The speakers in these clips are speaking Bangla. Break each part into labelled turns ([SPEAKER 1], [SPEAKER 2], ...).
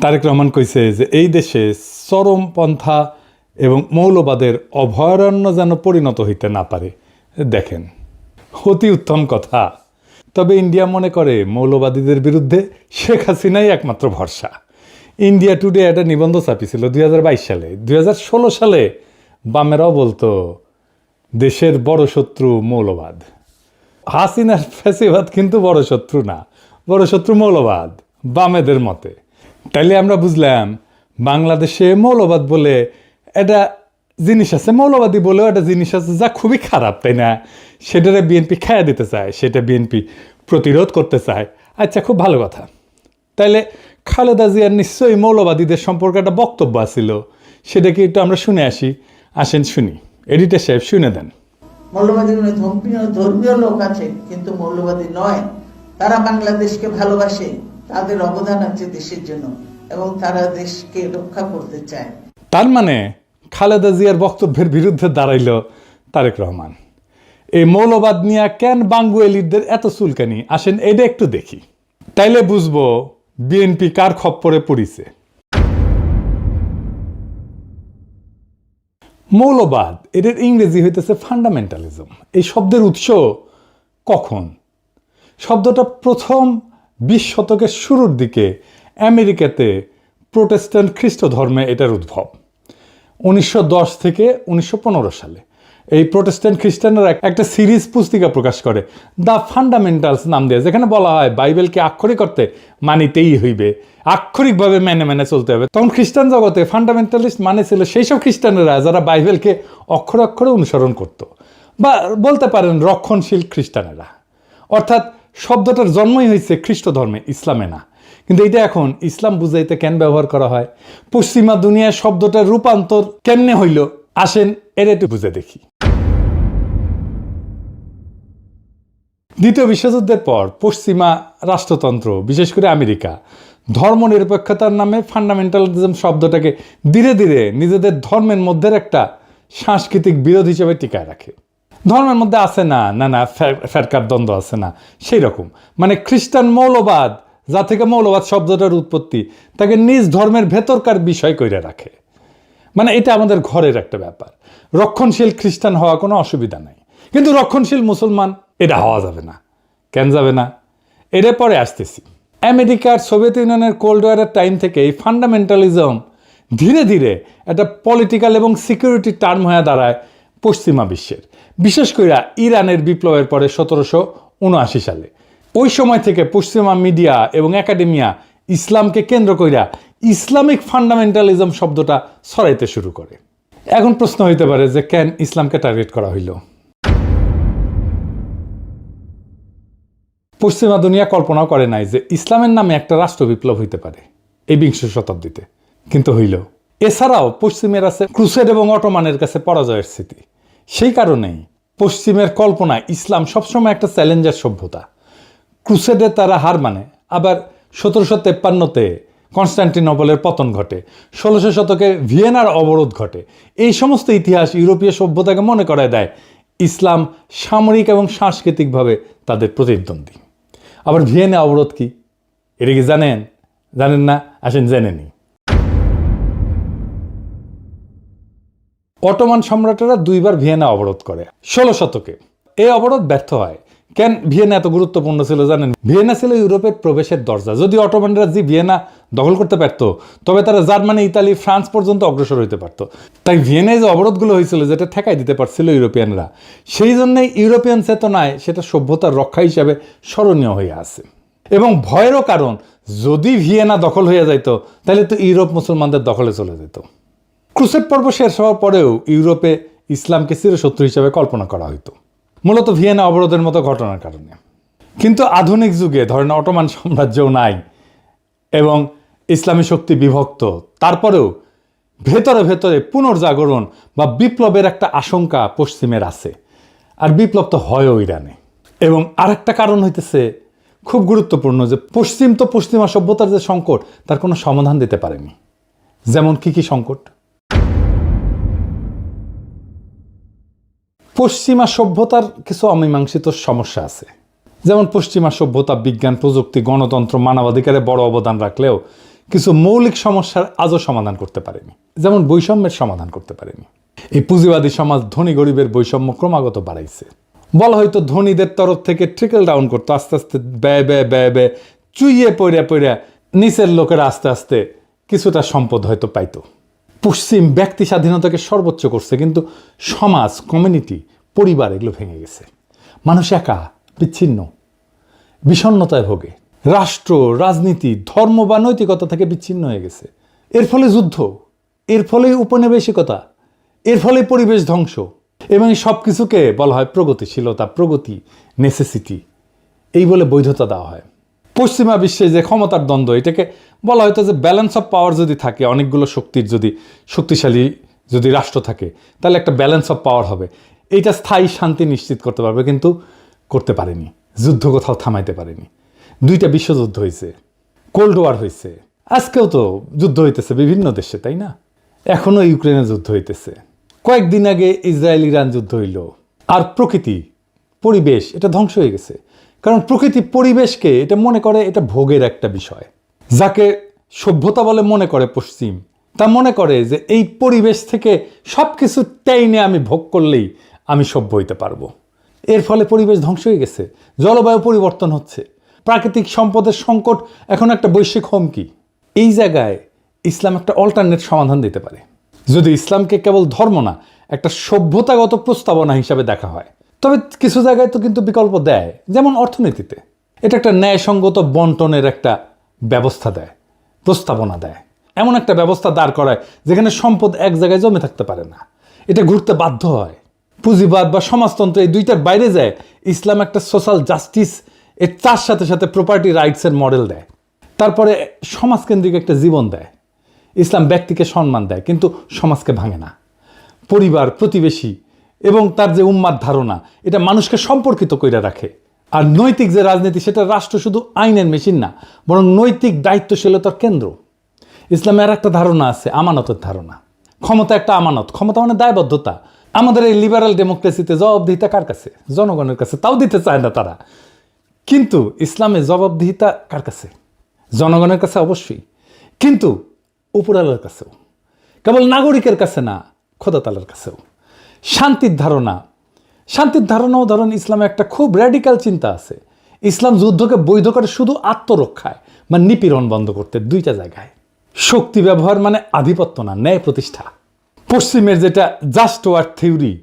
[SPEAKER 1] তারেক রহমান কইছে যে এই দেশে চরমপন্থা এবং মৌলবাদের অভয়ারণ্য যেন পরিণত হইতে না পারে। দেখেন, অতি উত্তম কথা। তবে ইন্ডিয়া মনে করে মৌলবাদীদের বিরুদ্ধে শেখ হাসিনাই একমাত্র ভরসা। ইন্ডিয়া টুডে একটা নিবন্ধ ছাপিয়েছিল 2022 সালে। 2016 সালে বামেরাও বলতো দেশের বড় শত্রু মৌলবাদ। হাসিনার ফ্যাসিবাদ কিন্তু বড় শত্রু না, বড় শত্রু মৌলবাদ বামেদের মতে। তাইলে আমরা বুঝলাম বাংলাদেশে মৌলবাদ বলে একটা জিনিস আছে, মৌলবাদী বলেও একটা জিনিস আছে যা খুবই খারাপ, তাই না? সেটারে বিএনপি খাইয়া দিতে চায়, সেটা বিএনপি প্রতিরোধ করতে চায়। আচ্ছা, খুব ভালো কথা। তাইলে খালেদা জিয়ার নিশ্চয়ই মৌলবাদীদের সম্পর্কে একটা বক্তব্য আছিল, সেটা কি একটু আমরা শুনে আসি? আসেন শুনি, এডিটর সাহেব শুনে দেন।
[SPEAKER 2] মৌলবাদী ধর্মীয় লোক আছে কিন্তু মৌলবাদী নয়। তারা বাংলাদেশকে ভালোবাসে, তাদের অবদান আছে দেশের জন্য এবং তারা দেশকে রক্ষা করতে চায়।
[SPEAKER 1] তার মানে খালেদা জিয়ার বক্তব্যের বিরুদ্ধে দাঁড়াইল তারেক রহমান। এই মৌলবাদ নিয়ে কেন বাঙ্গুয়েলিদের এত চুলকানি? আসেন এটা একটু দেখি, তাইলে বুঝবো বিএনপি কার খপ্পরে পড়িছে। মৌলবাদ এদের ইংরেজি হইতেছে ফান্ডামেন্টালিজম। এই শব্দের উৎস কখন? শব্দটা প্রথম 20 শতকের শুরুর দিকে আমেরিকাতে প্রোটেস্ট্যান্ট খ্রিস্ট ধর্মে এটার উদ্ভব। 1910 থেকে 1915 সালে এই প্রোটেস্ট্যান্ট খ্রিস্টানরা একটা সিরিজ পুস্তিকা প্রকাশ করে, দ্য ফান্ডামেন্টালস নাম দিয়ে, যেখানে বলা হয় বাইবেলকে আক্ষরিক অর্থে মানিতেই হইবে, আক্ষরিকভাবে মেনে মেনে চলতে হবে। তখন খ্রিস্টান জগতে ফান্ডামেন্টালিস্ট মানে ছিল সেই সব খ্রিস্টানেরা যারা বাইবেলকে অক্ষরে অক্ষরে অনুসরণ করত, বা বলতে পারেন রক্ষণশীল খ্রিস্টানেরা। অর্থাৎ শব্দটার জন্মই হয়েছে খ্রিস্ট ধর্মে, ইসলামে না। কিন্তু এটা এখন ইসলাম বুঝাইতে কেন ব্যবহার করা হয়? পশ্চিমা দুনিয়ায় শব্দটার রূপান্তর কেমনে হইল? আসেন এর একটু বুঝে দেখি। দ্বিতীয় বিশ্বযুদ্ধের পর পশ্চিমা রাষ্ট্রতন্ত্র, বিশেষ করে আমেরিকা, ধর্মনিরপেক্ষতার নামে ফান্ডামেন্টালিজম শব্দটাকে ধীরে ধীরে নিজেদের ধর্মের মধ্যে একটা সাংস্কৃতিক বিরোধ হিসেবে টিকায় রাখে। ধর্মের মধ্যে আছে না না ফেরকার দ্বন্দ্ব আছে না, সেই রকম। মানে খ্রিস্টান মৌলবাদ, যা থেকে মৌলবাদ শব্দটার উৎপত্তি, তাকে নিজ ধর্মের ভেতরকার বিষয় কইরা রাখে। মানে এটা আমাদের ঘরের একটা ব্যাপার। রক্ষণশীল খ্রিস্টান হওয়া কোনো অসুবিধা নাই, কিন্তু রক্ষণশীল মুসলমান এটা হওয়া যাবে না। কেন যাবে না? এর পরে আসতেছি। আমেরিকার সোভিয়েত ইউনিয়নের কোল্ড ওয়ারের টাইম থেকে এই ফান্ডামেন্টালিজম ধীরে ধীরে একটা পলিটিক্যাল এবং সিকিউরিটি টার্ম হয়ে দাঁড়ায় পশ্চিমা বিশ্বের, বিশেষ করে ইরানের বিপ্লবের পরে 1779 সালে। ওই সময় থেকে পশ্চিমা মিডিয়া এবং একাডেমিয়া ইসলামকে কেন্দ্র কইরা ইসলামিক ফান্ডামেন্টালিজম শব্দটা ছড়াইতে শুরু করে। এখন প্রশ্ন হইতে পারে যে কেন ইসলামকে টার্গেট করা হইল? পশ্চিমা দুনিয়া কল্পনাও করে নাই যে ইসলামের নামে একটা রাষ্ট্র বিপ্লব হইতে পারে এই 20 শতাব্দীতে, কিন্তু হইল। এছাড়াও পশ্চিমের আছে ক্রুসেড এবং অটোমানের কাছে পরাজয়ের স্মৃতি। সেই কারণেই পশ্চিমের কল্পনায় ইসলাম সবসময় একটা চ্যালেঞ্জার সভ্যতা। ক্রুসেডে তারা হার মানে, আবার 1753-তে কনস্টান্টিনোপলের পতন ঘটে, 1600 শতকে ভিয়েনার অবরোধ ঘটে। এই সমস্ত ইতিহাস ইউরোপীয় সভ্যতাকে মনে করায় দেয় ইসলাম সামরিক এবং সাংস্কৃতিকভাবে তাদের প্রতিদ্বন্দ্বী। আবার ভিয়েনা অবরোধ কি, এটা কি জানেন? জানেন না? আসেন জেনে নিই। অটোমান সম্রাটেরা 2বার ভিয়েনা অবরোধ করে 16 শতকে। এই অবরোধ ব্যর্থ হয়। কেন ভিয়েনা এত গুরুত্বপূর্ণ ছিল জানেন? ভিয়েনা ছিল ইউরোপের প্রবেশের দরজা। যদি অটোমানরা যে ভিয়েনা দখল করতে পারত, তবে তারা জার্মানি, ইতালি, ফ্রান্স পর্যন্ত অগ্রসর হইতে পারত। তাই ভিয়েনায় যে অবরোধগুলো হয়েছিল, যেটা ঠেকাই দিতে পারছিল ইউরোপিয়ানরা, সেই জন্যই ইউরোপিয়ান চেতনায় সেটা সভ্যতার রক্ষা হিসাবে স্মরণীয় হয়ে আছে। এবং ভয়েরও কারণ, যদি ভিয়েনা দখল হয়ে যাইত তাহলে তো ইউরোপ মুসলমানদের দখলে চলে যেত। ক্রুসেড পর্ব শেষ হওয়ার পরেও ইউরোপে ইসলামকে চিরশত্রু হিসেবে কল্পনা করা হইতো, মূলত ভিয়েনা অবরোধের মতো ঘটনার কারণে। কিন্তু আধুনিক যুগে ধরেন অটোমান সাম্রাজ্যও নাই এবং ইসলামী শক্তি বিভক্ত, তারপরেও ভেতরে ভেতরে পুনর্জাগরণ বা বিপ্লবের একটা আশঙ্কা পশ্চিমের আছে। আর বিপ্লব তো হয়ও ইরানে। এবং আরেকটা কারণ হইতেছে খুব গুরুত্বপূর্ণ, যে পশ্চিম তো পশ্চিমা সভ্যতার যে সংকট, তার কোনো সমাধান দিতে পারেনি। যেমন কি কি সংকট? পশ্চিমা সভ্যতার কিছু অমীমাংসিত সমস্যা আছে। যেমন পশ্চিমা সভ্যতা বিজ্ঞান, প্রযুক্তি, গণতন্ত্র, মানবাধিকারে বড় অবদান রাখলেও কিছু মৌলিক সমস্যার আজও সমাধান করতে পারেনি, যেমন বৈষম্যের সমাধান করতে পারেনি। এই পুঁজিবাদী সমাজ ধনী গরিবের বৈষম্য ক্রমাগত বাড়াইছে। বলা হয়তো ধনীদের তরফ থেকে ট্রিকল ডাউন করতো, আস্তে আস্তে ব্যয় ব্যয় ব্যয় ব্যয় চুইয়ে পড়িয়া পড়িয়া নিচের লোকেরা আস্তে আস্তে কিছুটা সম্পদ হয়তো পাইতো। পশ্চিম ব্যক্তি স্বাধীনতাকে সর্বোচ্চ করছে, কিন্তু সমাজ, কমিউনিটি, পরিবার এগুলো ভেঙে গেছে। মানুষ একা, বিচ্ছিন্ন, বিষণ্ণতায় ভোগে। রাষ্ট্র, রাজনীতি, ধর্ম বা নৈতিকতা থেকে বিচ্ছিন্ন হয়ে গেছে। এর ফলে যুদ্ধ, এর ফলে উপনিবেশিকতা, এর ফলে পরিবেশ ধ্বংস, এবং সব কিছুকে বলা হয় প্রগতিশীলতা, প্রগতি, নেসেসিটি, এই বলে বৈধতা দেওয়া হয়। পশ্চিমা বিশ্বে যে ক্ষমতার দ্বন্দ্ব, এটাকে বলা হয়তো যে ব্যালেন্স অফ পাওয়ার যদি থাকে, অনেকগুলো শক্তির যদি শক্তিশালী যদি রাষ্ট্র থাকে, তাহলে একটা ব্যালেন্স অফ পাওয়ার হবে, এইটা স্থায়ী শান্তি নিশ্চিত করতে পারবে, কিন্তু করতে পারেনি। যুদ্ধ কোথাও থামাইতে পারেনি। 2টা বিশ্বযুদ্ধ হয়েছে, কোল্ড ওয়ার হয়েছে, আজকেও তো যুদ্ধ হইতেছে বিভিন্ন দেশে, তাই না? এখনো ইউক্রেনে যুদ্ধ হইতেছে, কয়েকদিন আগে ইসরায়েল ইরান যুদ্ধ হইল। আর প্রকৃতি, পরিবেশ, এটা ধ্বংস হয়ে গেছে। কারণ প্রকৃতি পরিবেশকে এটা মনে করে এটা ভোগের একটা বিষয়। যাকে সভ্যতা বলে মনে করে পশ্চিম, তা মনে করে যে এই পরিবেশ থেকে সব কিছু টেনে আমি ভোগ করলেই আমি সভ্য হইতে পারবো। এর ফলে পরিবেশ ধ্বংস হয়ে গেছে, জলবায়ু পরিবর্তন হচ্ছে, প্রাকৃতিক সম্পদের সংকট এখন একটা বৈশ্বিক হুমকি। এই জায়গায় ইসলাম একটা অল্টারনেট সমাধান দিতে পারে, যদি ইসলামকে কেবল ধর্ম না, একটা সভ্যতাগত প্রস্তাবনা হিসাবে দেখা হয়। তবে কিছু জায়গায় তো কিন্তু বিকল্প দেয়, যেমন অর্থনীতিতে এটা একটা ন্যায়সঙ্গত বন্টনের একটা ব্যবস্থা দেয়, প্রস্তাবনা দেয়। এমন একটা ব্যবস্থা দাঁড় করায় যেখানে সম্পদ এক জায়গায় জমে থাকতে পারে না, এটা ঘুরতে বাধ্য হয়। পুঁজিবাদ বা সমাজতন্ত্র এই দুইটার বাইরে যায় ইসলাম একটা সোশ্যাল জাস্টিস, এর তার সাথে সাথে প্রপার্টি রাইটসের মডেল দেয়। তারপরে সমাজকেন্দ্রিক একটা জীবন দেয়। ইসলাম ব্যক্তিকে সম্মান দেয়, কিন্তু সমাজকে ভাঙে না। পরিবার, প্রতিবেশী এবং তার যে উম্মার ধারণা, এটা মানুষকে সম্পর্কিত করে রাখে। আর নৈতিক যে রাজনীতি, সেটা রাষ্ট্র শুধু আইনের মেশিন না, বরং নৈতিক দায়িত্বশীলতার কেন্দ্র। ইসলামের একটা ধারণা আছে, আমানতের ধারণা। ক্ষমতা একটা আমানত, ক্ষমতা মানে দায়বদ্ধতা। আমাদের এই লিবারাল ডেমোক্রেসিতে জবাবদিহিতা কার কাছে? জনগণের কাছে, তাও দিতে চায় না তারা। কিন্তু ইসলামে জবাবদিহিতা কার কাছে? জনগণের কাছে অবশ্যই, কিন্তু উপরালার কাছেও, কেবল নাগরিকের কাছে না, খোদা তাআলার কাছেও। শান্তির ধারণা, শান্তির ধারণাও ধরেন ইসলামে একটা খুব র্যাডিক্যাল চিন্তা আছে। ইসলাম যুদ্ধকে বৈধ করে শুধু আত্মরক্ষায় বা নিপীড়ন বন্ধ করতে 2টা জায়গায়। শক্তি ব্যবহার মানে আধিপত্য না, ন্যায় প্রতিষ্ঠা। পশ্চিমের যেটা জাস্ট ওয়ার থিওরি,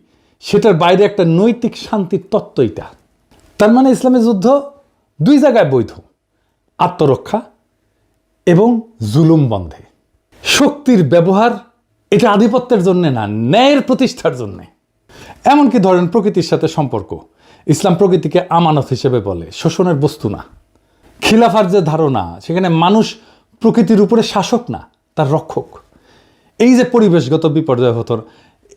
[SPEAKER 1] সেটার বাইরে একটা নৈতিক শান্তির তত্ত্ব এটা। তার মানে ইসলামের যুদ্ধ 2 জায়গায় বৈধ, আত্মরক্ষা এবং জুলুম বন্ধে। শক্তির ব্যবহার এটা আধিপত্যের জন্য না, ন্যায়ের প্রতিষ্ঠার জন্যে। এমনকি ধরেন প্রকৃতির সাথে সম্পর্ক, ইসলাম প্রকৃতিকে আমানত হিসেবে বলে, শোষণের বস্তু না। খিলাফার যে ধারণা, সেখানে মানুষ প্রকৃতির উপরে শাসক না, তার রক্ষক। এই যে পরিবেশগত বিপর্যয় হতো,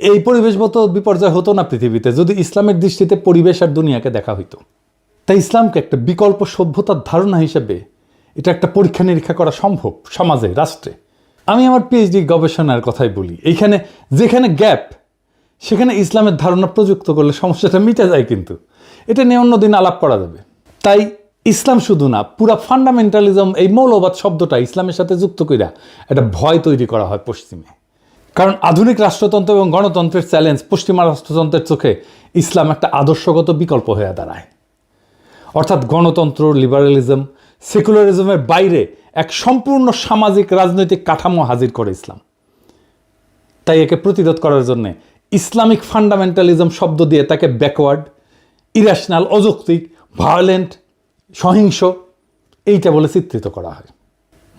[SPEAKER 1] এই পরিবেশগত বিপর্যয় হতো না পৃথিবীতে যদি ইসলামের দৃষ্টিতে পরিবেশ আর দুনিয়াকে দেখা হইতো। তাই ইসলামকে একটা বিকল্প সভ্যতার ধারণা হিসেবে এটা একটা পরীক্ষা নিরীক্ষা করা সম্ভব সমাজে, রাষ্ট্রে। আমি আমার পিএইচডি গবেষণার কথাই বলি, এইখানে যেখানে গ্যাপ, সেখানে ইসলামের ধারণা প্রযুক্ত করলে সমস্যাটা মিটে যায়, কিন্তু এটা নিয়ে অন্যদিন আলাপ করা যাবে। তাই ইসলাম শুধু না, পুরা ফান্ডামেন্টালিজম, এই মৌলবাদ শব্দটা ইসলামের সাথে যুক্ত কইরা একটা ভয় তৈরি করা হয় পশ্চিমে। কারণ আধুনিক রাষ্ট্রতন্ত্র এবং গণতন্ত্রের চ্যালেঞ্জ পশ্চিমা রাষ্ট্রতন্ত্রের চোখে ইসলাম একটা আদর্শগত বিকল্প হয়ে দাঁড়ায়। অর্থাৎ গণতন্ত্র, লিবারালিজম, সেকুলারিজমের বাইরে এক সম্পূর্ণ সামাজিক রাজনৈতিক কাঠামো হাজির করে ইসলাম। তাই একে প্রতিরোধ করার জন্য ইসলামিক ফান্ডামেন্টালিজম শব্দ দিয়ে তাকে ব্যাকওয়ার্ড, ইরেশনাল, অযৌক্তিক, ভায়োলেন্ট, সহিংস এইটা বলে চিত্রিত করা হয়।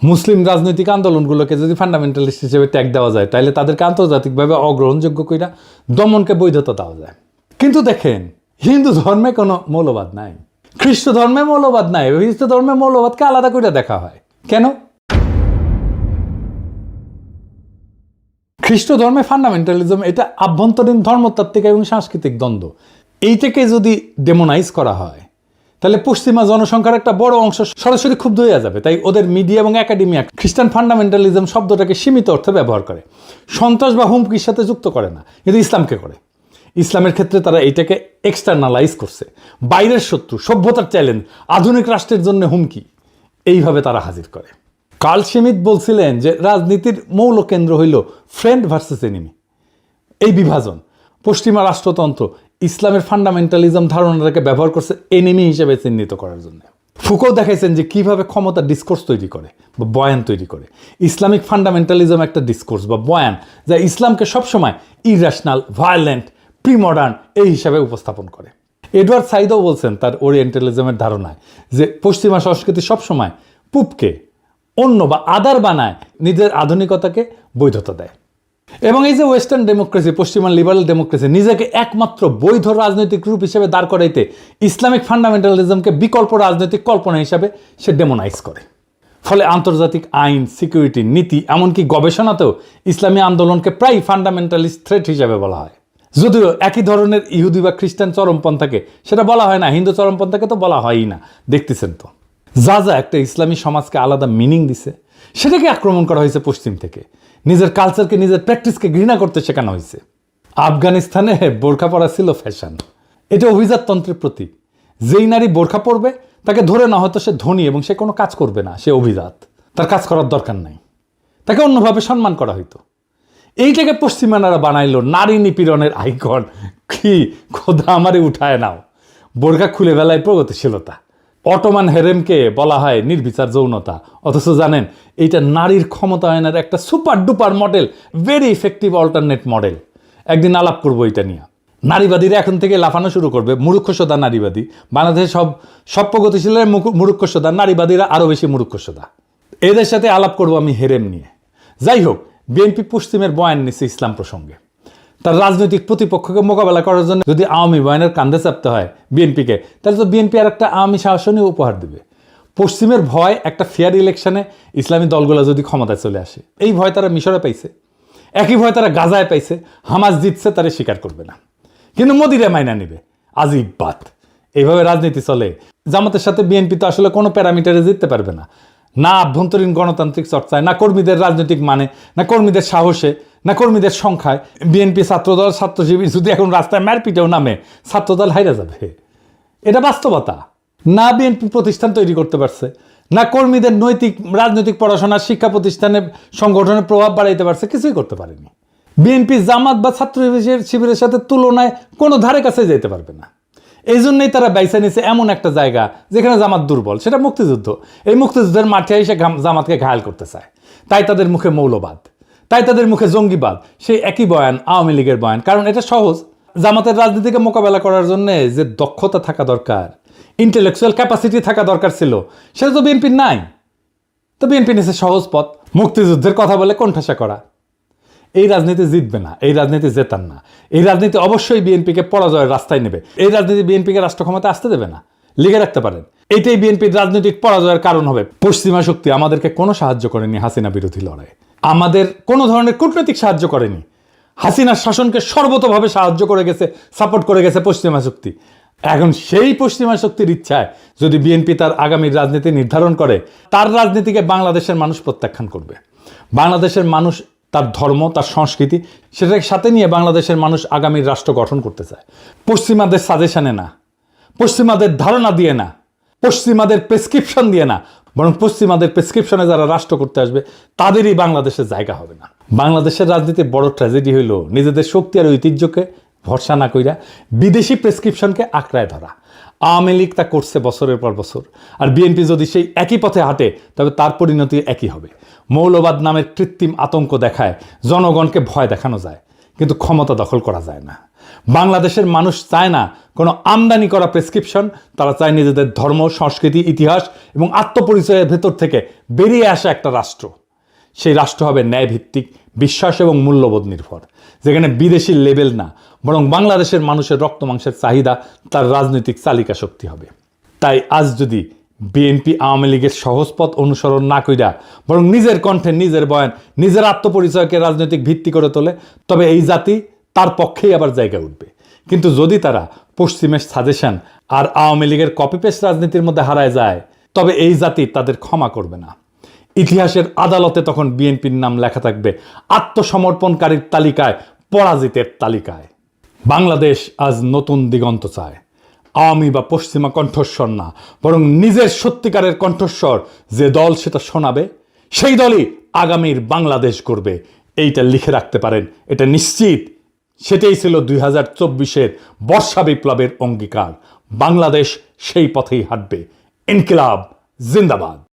[SPEAKER 1] মুসলিম রাজনৈতিক আন্দোলনগুলোকে যদি ফান্ডামেন্টালিস্ট হিসেবে ট্যাগ দেওয়া যায়, তাহলে তাদেরকে আন্তর্জাতিকভাবে অগ্রহণযোগ্য কইরা দমনকে বৈধতা দেওয়া যায়। কিন্তু দেখেন, হিন্দু ধর্মে কোনো মৌলবাদ নাই, খ্রিস্ট ধর্মে মৌলবাদ নাই, হিন্দু ধর্মে মৌলবাদকে আলাদা করে দেখা হয়। কেন? খ্রিস্ট ধর্মে ফান্ডামেন্টালিজম এটা আভ্যন্তরীণ ধর্মতাত্ত্বিক এবং সাংস্কৃতিক দ্বন্দ্ব। এইটাকে যদি ডেমোনাইজ করা হয়, তাহলে পশ্চিমা জনসংখ্যার একটা বড় অংশ সরাসরি ক্ষুব্ধ হয়ে যাবে। তাই ওদের মিডিয়া এবং একাডেমিয়া খ্রিস্টান ফান্ডামেন্টালিজম শব্দটাকে সীমিত অর্থে ব্যবহার করে, সন্ত্রাস বা হুমকির সাথে যুক্ত করে না, কিন্তু ইসলামকে করে। ইসলামের ক্ষেত্রে তারা এইটাকে এক্সটার্নালাইজ করছে, বাইরের শত্রু, সভ্যতার চ্যালেঞ্জ, আধুনিক রাষ্ট্রের জন্য হুমকি, এইভাবে তারা হাজির করে। কার্ল শিমিট বলছিলেন যে রাজনীতির মৌল কেন্দ্র হইল ফ্রেন্ড ভার্সেস এনিমি, এই বিভাজন। পশ্চিমা রাষ্ট্রতন্ত্র ইসলামের ফান্ডামেন্টালিজম ধারণাটাকে ব্যবহার করছে এনিমি হিসেবে চিহ্নিত করার জন্য। ফুকো দেখাইছেন যে কিভাবে ক্ষমতা ডিসকোর্স তৈরি করে বা বয়ান তৈরি করে। ইসলামিক ফান্ডামেন্টালিজম একটা ডিসকোর্স বা বয়ান যা ইসলামকে সবসময় ইরেশনাল, ভায়োলেন্ট, প্রিমডার্ন এই হিসাবে উপস্থাপন করে। এডওয়ার্ড সাইদও বলছেন তার ওরিয়েন্টালিজমের ধারণায় যে পশ্চিমা সংস্কৃতি সবসময় পূবকে অন্য বা আদার বানায়, নিজের আধুনিকতাকে বৈধতা দেয়। এবং এই যে ওয়েস্টার্ন ডেমোক্রেসি, পশ্চিমা লিবারাল ডেমোক্রেসি নিজেকে একমাত্র বৈধ রাজনৈতিক রূপ হিসেবে দাঁড় করাইতে ইসলামিক ফান্ডামেন্টালিজমকে বিকল্প রাজনৈতিক কল্পনা হিসাবে সে ডেমোনাইজ করে। ফলে আন্তর্জাতিক আইন, সিকিউরিটি, নীতি, এমনকি গবেষণাতেও ইসলামী আন্দোলনকে প্রায় ফান্ডামেন্টালিস্ট থ্রেট হিসাবে বলা হয়। যদিও একই ধরনের ইহুদি বা খ্রিস্টান চরমপন্থাকে সেটা বলা হয় না, হিন্দু চরমপন্থাকে তো বলা হয়ই না, দেখতেছেন তো। যা যা একটা ইসলামী সমাজকে আলাদা মিনিং দিছে সেটাকে আক্রমণ করা হয়েছে পশ্চিম থেকে। নিজের কালচারকে, নিজের প্র্যাকটিসকে ঘৃণা করতে শেখানো হয়েছে। আফগানিস্তানে বোরখা পরা ছিল ফ্যাশন, এটা অভিজাততন্ত্রের প্রতীক। যেই নারী বোরখা পরবে তাকে ধরে না হয়তো সে ধনী এবং সে কোনো কাজ করবে না, সে অভিজাত, তার কাজ করার দরকার নাই, তাকে অন্যভাবে সম্মান করা হইতো। এইটাকে পশ্চিমানারা বানাইলো নারী নিপীড়নের আইকন। কি খোদা আমারে উঠায় নাও। বোরখা খুলে বেলায় প্রগতিশীলতা। অটোমান হেরেমকে বলা হয় নির্বিচার যৌনতা, অথচ জানেন এইটা নারীর ক্ষমতায়নের একটা super duper model, very effective alternate model. একদিন আলাপ করবো এটা নিয়ে। নারীবাদীরা এখন থেকে লাফানো শুরু করবে, মূর্খসোদা নারীবাদী। বাংলাদেশে সব প্রগতিশীলের মূর্খসোদা, নারীবাদীরা আরও বেশি মূর্খসোদা। এদের সাথে আলাপ করবো আমি হেরেম নিয়ে। যাই হোক, বিএনপি পশ্চিমের বয়ান নিচ্ছে ইসলাম প্রসঙ্গে। তার রাজনৈতিক প্রতিপক্ষকে মোকাবেলা করার জন্য যদি আওয়ামী বয়ানের কান্দে চাপতে হয় বিএনপিকে, তাহলে তো বিএনপি আর একটা আওয়ামী শাসনই উপহার দেবে। পশ্চিমের ভয় একটা ফেয়ার ইলেকশনে ইসলামী দলগুলো যদি ক্ষমতায় চলে আসে, এই ভয় তারা মিশরে পাইছে, একই ভয় তারা গাজায় পাইছে। হামাস জিতছে, তারা স্বীকার করবে না, কিন্তু মোদিরা মাইনা নেবে। আজিব বাত। এইভাবে রাজনীতি চলে। জামাতের সাথে বিএনপি তো আসলে কোনো প্যারামিটারে জিততে পারবে না, না আভ্যন্তরীণ গণতান্ত্রিক চর্চায়, না কর্মীদের রাজনৈতিক মানে, না কর্মীদের সাহসে, না কর্মীদের সংখ্যায়। বিএনপি ছাত্রদল, ছাত্র শিবির যদি এখন রাস্তায় মারপিটেও নামে, ছাত্রদল হাইরা যাবে। এটা বাস্তবতা। না বিএনপি প্রতিষ্ঠান তৈরি করতে পারছে, না কর্মীদের নৈতিক রাজনৈতিক পড়াশোনা, শিক্ষা প্রতিষ্ঠানে সংগঠনের প্রভাব বাড়াইতে পারছে, কিছুই করতে পারেনি। বিএনপি জামাত বা ছাত্র শিবিরের সাথে তুলনায় কোনো ধারে কাছে যেতে পারবে না। এই জন্যই তারা বাইসা নিছে এমন একটা জায়গা যেখানে জামাত দুর্বল, সেটা মুক্তিযুদ্ধ। এই মুক্তিযুদ্ধের মাঠে এসে জামাতকে ঘায়াল করতে চায়। তাই তাদের মুখে মৌলবাদ, তাই তাদের মুখে জঙ্গিবাদ, সেই একই বয়ান আওয়ামী লীগের বয়ান। কারণ এটা সহজ। জামাতের রাজনীতিকে মোকাবেলা করার জন্য যে দক্ষতা থাকা দরকার, ইন্টেলেকচুয়াল ক্যাপাসিটি থাকা দরকার ছিল, সেটা তো বিএনপির নাই। তো বিএনপি নিছে সহজ পথ, মুক্তিযুদ্ধের কথা বলে কোণঠাসা করা। এই রাজনীতি জিতবে না, এই রাজনীতি জেতান না। এই রাজনীতি অবশ্যই বিএনপিকে পরাজয়ের রাস্তায় নেবে। এই রাজনীতি বিএনপিকে রাষ্ট্র ক্ষমতা আসতে দেবে না, লিখে রাখতে পারেন। এইটাই বিএনপির রাজনৈতিক পরাজয়ের কারণ হবে। পশ্চিমা শক্তি আমাদেরকে কোনো সাহায্য করেনি হাসিনা বিরোধী লড়াই, আমাদের কোনো ধরনের কূটনৈতিক সাহায্য করেনি। হাসিনার শাসনকে সর্বতভাবে সাহায্য করে গেছে, সাপোর্ট করে গেছে পশ্চিমা শক্তি। এখন সেই পশ্চিমা শক্তির ইচ্ছায় যদি বিএনপি তার আগামীর রাজনীতি নির্ধারণ করে, তার রাজনীতিকে বাংলাদেশের মানুষ প্রত্যাখ্যান করবে। বাংলাদেশের মানুষ তার ধর্ম, তার সংস্কৃতি, সেটাকে সাথে নিয়ে বাংলাদেশের মানুষ আগামীর রাষ্ট্র গঠন করতে চায়। পশ্চিমাদের সাজেশনে না, পশ্চিমাদের ধারণা দিয়ে না, পশ্চিমাদের প্রেসক্রিপশন দিয়ে না, বরং পশ্চিমাদের প্রেসক্রিপশনে যারা রাষ্ট্র করতে আসবে তাদেরই বাংলাদেশের জায়গা হবে না। বাংলাদেশের রাজনীতির বড় ট্র্যাজেডি হইল নিজেদের শক্তি আর ঐতিহ্যকে ভরসা না কইরা বিদেশি প্রেসক্রিপশনকে আঁকড়ায় ধরা। আওয়ামী লীগ তা করছে বছরের পর বছর, আর বিএনপি যদি সেই একই পথে হাঁটে তবে তার পরিণতি একই হবে। মৌলবাদ নামের কৃত্রিম আতঙ্ক দেখায় জনগণকে ভয় দেখানো যায়, কিন্তু ক্ষমতা দখল করা যায় না। বাংলাদেশের মানুষ চায় না কোনো আমদানি করা প্রেসক্রিপশন, তারা চায় নিজেদের ধর্ম, সংস্কৃতি, ইতিহাস এবং আত্মপরিচয়ের ভেতর থেকে বেরিয়ে আসা একটা রাষ্ট্র। সেই রাষ্ট্র হবে ন্যায়ভিত্তিক, বিশ্বাস এবং মূল্যবোধ নির্ভর, যেখানে বিদেশি লেবেল না, বরং বাংলাদেশের মানুষের রক্ত মাংসের চাহিদা তার রাজনৈতিক চালিকা শক্তি হবে। তাই আজ যদি বিএনপি আওয়ামী লীগের সহজ পথ অনুসরণ না কইরা বরং নিজের কণ্ঠে, নিজের বয়ান, নিজের আত্মপরিচয়কে রাজনৈতিক ভিত্তি করে তোলে, তবে এই জাতি তার পক্ষেই আবার জায়গা উঠবে। কিন্তু যদি তারা পশ্চিমের সাজেশন আর আওয়ামী লীগের কপি পেস্ট রাজনীতির মধ্যে হারায় যায়, তবে এই জাতি তাদের ক্ষমা করবে না। ইতিহাসের আদালতে তখন বিএনপির নাম লেখা থাকবে আত্মসমর্পণকারীর তালিকায়, পরাজিতের তালিকায়। বাংলাদেশ আজ নতুন দিগন্ত চায়। আওয়ামী বা পশ্চিমা কণ্ঠস্বর না, বরং নিজের সত্যিকারের কণ্ঠস্বর যে দল সেটা শোনাবে, সেই দলই আগামীর বাংলাদেশ গড়বে, এইটা লিখে রাখতে পারেন, এটা নিশ্চিত। সেটাই ছিল 2024-এর বর্ষা বিপ্লবের অঙ্গীকার। বাংলাদেশ সেই পথেই হাঁটবে। ইনকিলাব জিন্দাবাদ।